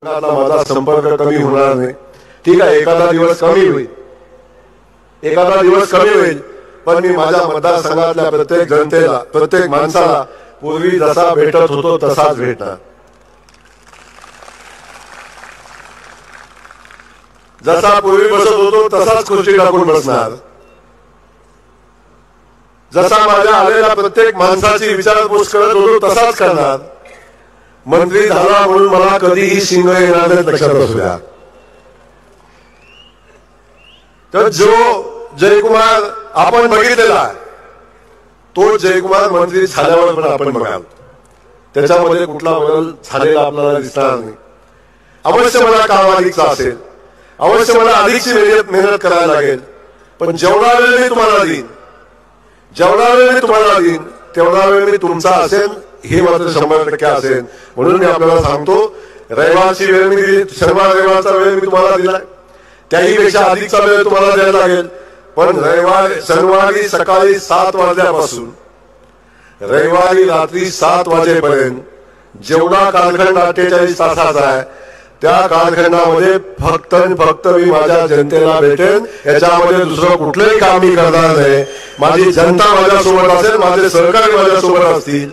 माझा संपर्क कमी होणार नाही। ठीक आहे, एखादा दिवस कमी होईल, पण मी माझ्या मतदारसंघातल्या प्रत्येक जनतेला, प्रत्येक माणसाला पूर्वी जसा भेटत होतो तसाच भेटणार। जसा पूर्वी बसत होतो तसाच खुर्ची टाकून बसणार। जसा माझ्या आलेल्या प्रत्येक माणसाची विचारपूस करत होतो तसाच करणार। मंत्री झाला म्हणून मला कधीही शिंग येणार नाही, लक्षात असू द्या। तर जो जयकुमार आपण बघितलेला तो जयकुमार मंत्री झाल्यावर पण आपण बघाल, त्याच्यामध्ये कुठला बदल झालेला आपल्याला दिसणार नाही। अवश्य मला काम अधिकचा असेल, अवश्य मला अधिकची मेहनत करायला लागेल, पण जेवढा वेळ मी तुम्हाला देईन, तेवढा वेळ मी तुमचा असेल हे मात्र 100% असेल। म्हणून मी आपल्याला सांगतो, रविवारची वेळ मी दिली, शनिवार रविवारचा वेळ मी तुम्हाला दिलाय, त्याही पेक्षा अधिकचा वेळ तुम्हाला द्यायला लागेल। पण शनिवारी सकाळी 7 वाजल्यापासून रविवारी रात्री 7 वाजेपर्यंत जेवढा कालखंड 48 तासाचा आहे, त्या कालखंडामध्ये फक्त आणि फक्त मी माझ्या जनतेला भेटेन। याच्यामध्ये दुसरं कुठलंही काम मी करणार नाही। माझी जनता माझ्यासोबत असेल, माझे सहकारी माझ्यासोबत असतील।